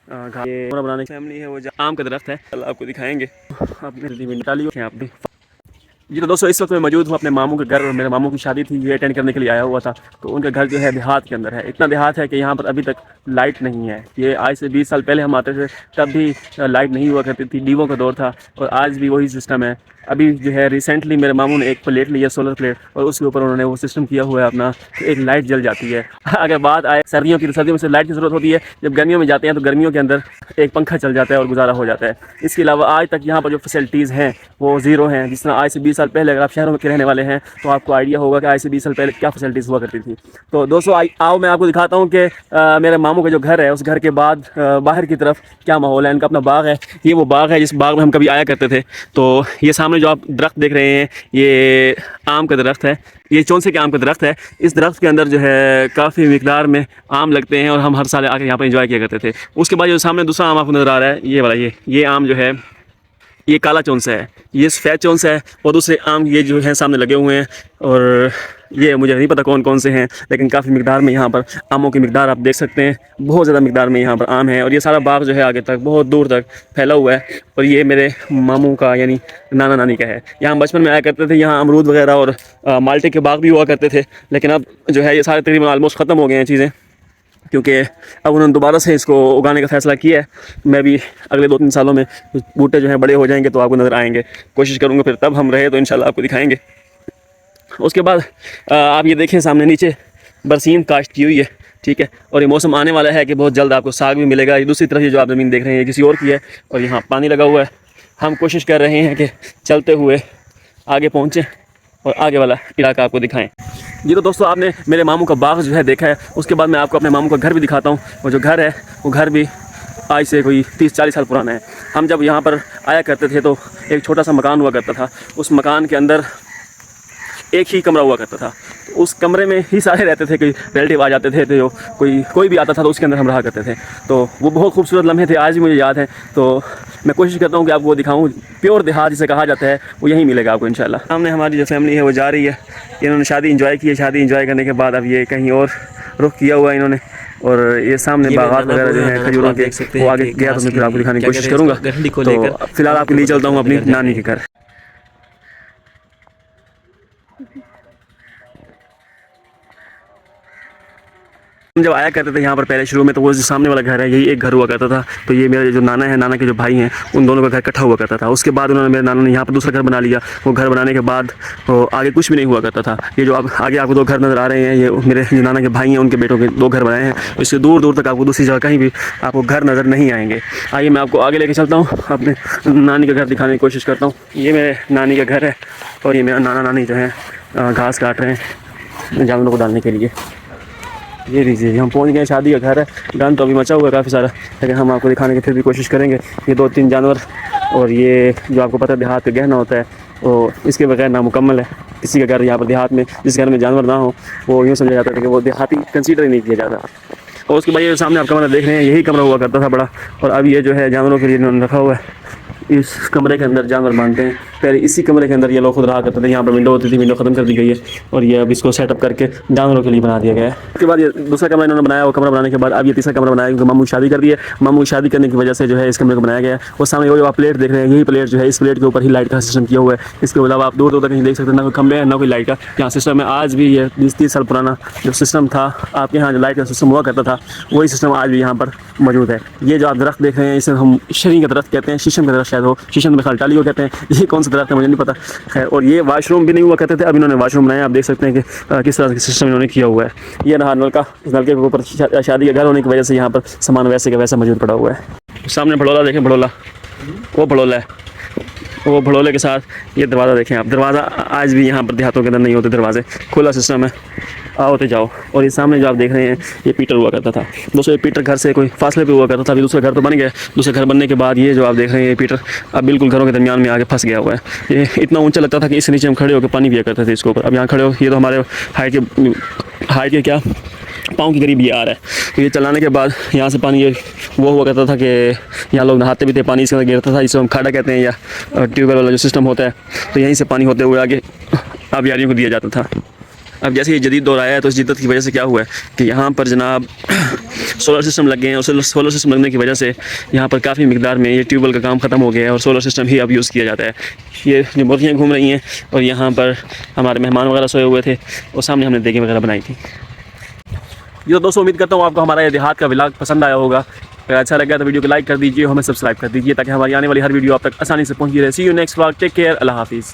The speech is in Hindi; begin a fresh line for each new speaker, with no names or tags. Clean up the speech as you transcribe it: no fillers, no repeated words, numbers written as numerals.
बनाने की फैमिली है, वो आम का दरख्त है, आपको दिखाएंगे। आपने डाली आपने जी। तो दोस्तों, इस वक्त मैं मौजूद हूँ अपने मामू के घर, और मेरे मामू की शादी थी, ये अटेंड करने के लिए आया हुआ था। तो उनका घर जो है देहात के अंदर है। इतना देहात है कि यहाँ पर अभी तक लाइट नहीं है। ये आज से 20 साल पहले हम आते थे, तब भी लाइट नहीं हुआ करती थी, डीवों का दौर था, और आज भी वही सिस्टम है। अभी जो है रिसेंटली मेरे मामू ने एक प्लेट लिया, सोलर प्लेट, और उसके ऊपर उन्होंने वो सिस्टम किया हुआ है अपना, तो एक लाइट जल जाती है। अगर बात आए सर्दियों की, तो सर्दियों में से लाइट की ज़रूरत होती है। जब गर्मियों में जाते हैं तो गर्मियों के अंदर एक पंखा चल जाता है और गुजारा हो जाता है। इसके अलावा आज तक यहाँ पर जो फैसिलिटीज़ हैं वो ज़ीरो हैं। जिस तरह आज से 20 साल पहले, अगर आप शहरों के रहने वाले हैं तो आपको आइडिया होगा कि आज से 20 साल पहले क्या फैसिलिटीज़ हुआ करती थी। तो दोस्तों आओ मैं आपको दिखाता हूँ कि मेरे मामू का जो घर है, उस घर के बाद बाहर की तरफ क्या माहौल है। इनका अपना बाग है, ये वो बाग है जिस बाग में हम कभी आया करते थे। तो ये सामने जो आप दरख्त देख रहे हैं, ये आम का दरख्त है, ये चौंसे के आम का दरख्त है। इस दरख्त के अंदर जो है काफ़ी मिकदार में आम लगते हैं, और हम हर साल आके यहाँ पर एंजॉय किया करते थे। उसके बाद जो सामने दूसरा आम आपको नज़र आ रहा है, ये वाला, ये आम जो है ये काला चौंसा है, ये सफ़ेद चौंसा है, और दूसरे आम ये जो है सामने लगे हुए हैं। और ये मुझे नहीं पता कौन कौन से हैं, लेकिन काफ़ी मिकदार में यहाँ पर आमों की मिकदार आप देख सकते हैं। बहुत ज़्यादा मिकदार में यहाँ पर आम है, और ये सारा बाग जो है आगे तक बहुत दूर तक फैला हुआ है। और ये मेरे मामू का यानी नाना नानी का है। यहाँ हम बचपन में आया करते थे, यहाँ अमरूद वगैरह और माल्टे के बाग भी हुआ करते थे। लेकिन अब जो है ये सारे तकरीबन ऑलमोस्ट ख़त्म हो गए हैं चीज़ें, क्योंकि अब उन्होंने दोबारा से इसको उगाने का फ़ैसला किया है। मैं भी अगले 2-3 सालों में बूटे जो हैं बड़े हो जाएंगे तो आपको नज़र आएंगे। कोशिश करूँगा फिर तब हम रहे तो इंशाल्लाह आपको दिखाएंगे। उसके बाद आप ये देखें सामने नीचे बरसीम काश्त की हुई है, ठीक है। और ये मौसम आने वाला है कि बहुत जल्द आपको साग भी मिलेगा। ये दूसरी तरफ ये जो आप ज़मीन देख रहे हैं ये किसी और की है, और यहाँ पानी लगा हुआ है। हम कोशिश कर रहे हैं कि चलते हुए आगे पहुँचें और आगे वाला इलाका आपको दिखाएं। जी तो दोस्तों, आपने मेरे मामू का बाग जो है देखा है। उसके बाद मैं आपको अपने मामू का घर भी दिखाता हूँ। वो जो घर है वो घर भी आज से कोई 30-40 साल पुराना है। हम जब यहाँ पर आया करते थे तो एक छोटा सा मकान हुआ करता था। उस मकान के अंदर एक ही कमरा हुआ करता था, तो उस कमरे में ही सारे रहते थे। कोई रिलेटिव आ जाते थे तो कोई भी आता था तो उसके अंदर हम रहा करते थे। तो वो बहुत खूबसूरत लम्हे थे, आज भी मुझे याद है। तो मैं कोशिश करता हूँ कि आपको वो दिखाऊँ। प्योर देहात जिसे कहा जाता है वो यहीं मिलेगा आपको इंशाल्लाह। सामने हमारी जो फैमिली है वो जा रही है। इन्होंने शादी इंजॉय की है, शादी इंजॉय करने के बाद अब ये कहीं और रुख किया हुआ इन्होंने। और ये सामने बागात वगैरह जो है खजूरों के, वो आगे गया तो मैं फिर आपको दिखाने की कोशिश करूँगा। तो फिलहाल आपके लिए चलता हूँ अपनी नानी के घर। हम जब आया करते थे यहाँ पर पहले शुरू में, तो वो जो सामने वाला घर है यही एक घर हुआ करता था। तो ये मेरे जो नाना है, नाना के जो भाई हैं, उन दोनों का घर इकट्ठा हुआ करता था। उसके बाद उन्होंने, मेरे नाना ने यहाँ पर दूसरा घर बना लिया। वो घर बनाने के बाद वो आगे कुछ भी नहीं हुआ करता था। ये जो आगे आपको 2 घर नज़र आ रहे हैं, ये मेरे जो नाना के भाई हैं उनके बेटों के 2 घर बनाए हैं। इससे दूर दूर तक आपको दूसरी जगह कहीं भी आपको घर नज़र नहीं आएंगे। आइए मैं आपको आगे लेके चलता हूँ, अपने नानी का घर दिखाने की कोशिश करता हूँ। ये मेरे नानी का घर है, और ये मेरा नाना नानी जो है घास काट रहे हैं जानवरों को डालने के लिए। ये लीजिए, हम पहुंच गए, शादी का घर है। गन तो अभी मचा हुआ है काफ़ी सारा, लेकिन हम आपको दिखाने की फिर भी कोशिश करेंगे। ये 2-3 जानवर, और ये जो आपको पता है देहात का गहना होता है, वो इसके बगैर नामुकम्मल है। किसी का घर यहाँ पर देहात में, जिस घर में जानवर ना हो, वो यूँ समझा जाता है कि वो देहाती कंसीडर ही नहीं किया जाता। और उसके बाद ये सामने आप कमरा देख रहे हैं, यही कमरा हुआ करता था बड़ा। और अब ये जो है जानवरों के लिए इन्होंने रखा हुआ है। इस कमरे के अंदर जानवर बांधते हैं। पहले इसी कमरे के अंदर ये लोग खुद रहा करते थे। यहाँ पर विंडो होती थी, विंडो ख़त्म कर दी गई है, और ये अब इसको सेटअप करके जानवरों के लिए बना दिया गया है। उसके बाद ये दूसरा कमरा इन्होंने बनाया। वो कमरा बनाने के बाद अब ये तीसरा कमरा बनाया, क्योंकि मामू शादी कर दी है। मामू शादी करने की वजह से जो है इस कमरे को बनाया गया है। और सामने वो जो आप प्लेट देख रहे हैं, यही प्लेट जो है, इस प्लेट के ऊपर ही लाइट का सिस्टम किया हुआ है। इसके अलावा आप दूर दूर तक नहीं देख सकते, ना कोई खंभे है ना कोई लाइट का यहाँ सिस्टम है। आज भी ये 20-30 साल पुराना जो सिस्टम था आपके यहाँ, जो लाइट का सिस्टम हुआ करता था, वही सिस्टम आज भी यहाँ पर मौजूद है। ये जो आप दरख्त देख रहे हैं, इसे हम शरीं का दरख्त कहते हैं, शीशम का दरख्त शायद हो, शीशम में टाली को कहते हैं। ये कौन सा दरख्त है मुझे नहीं पता, खैर। और ये वाशरूम भी नहीं हुआ करते थे, अब इन्होंने वाशरूम बनाया। आप देख सकते हैं कि किस तरह का सिस्टम इन्होंने किया हुआ है। ये रहा नलका, इस नलके के ऊपर शादी का घर होने की वजह से यहाँ पर सामान वैसे का वैसा मौजूद पड़ा हुआ है। सामने भड़ोला देखें, भड़ोला, वो भड़ोला है। वो भड़ोले के साथ ये दरवाज़ा देखें आप। दरवाज़ा आज भी यहाँ पर देहातों के अंदर नहीं होते दरवाजे, खुला सिस्टम है, आओ तो जाओ। और ये सामने जो आप देख रहे हैं, ये पीटर हुआ करता था। दोस्तों ये पीटर घर से कोई फासले पे हुआ करता था। अभी दूसरा घर तो बन गया। दूसरे घर बनने के बाद ये जो आप देख रहे हैं, ये पीटर अब बिल्कुल घरों के दरमियान में आके फंस गया हुआ है। ये इतना ऊंचा लगता था कि इसके नीचे हम खड़े होकर पानी पिया करते थे इसके ऊपर। अब यहाँ खड़े हो, ये तो हमारे हाइट के क्या पाँव के करीब ये आ रहा है। तो ये चलाने के बाद यहाँ से पानी ये वो हुआ करता था कि यहाँ लोग नहाते भी थे, पानी इसके अंदर गिरता था, जिसे हम खाड़ा कहते हैं, या ट्यूबवेल वाला जो सिस्टम होता है। तो यहीं से पानी होते हुए आगे आबियारियों को दिया जाता था। अब जैसे ये जदीद दौर आया है तो इस जिद्दत की वजह से क्या हुआ है कि यहाँ पर जनाब सोलर सिस्टम लग गए हैं, और सोलर सिस्टम लगने की वजह से यहाँ पर काफ़ी मिकदार में ये ट्यूबवेल का काम ख़त्म हो गया है और सोलर सिस्टम ही अब यूज़ किया जाता है। ये जो मुर्गियाँ घूम रही हैं और यहाँ पर हमारे मेहमान वगैरह सोए हुए थे और सामने हमने देखें वगैरह बनाई थी। ये तो दोस्तों उम्मीद करता हूँ आपको हमारा ये देहात का व्लॉग पसंद आया होगा। अगर अच्छा लगा तो वीडियो को लाइक कर दीजिए, हमें सब्सक्राइब कर दीजिए ताकि हमारी आने वाली हर वीडियो आप तक आसानी से पहुँची रहे। See you next vlog, take care, अल्लाह हाफिज़।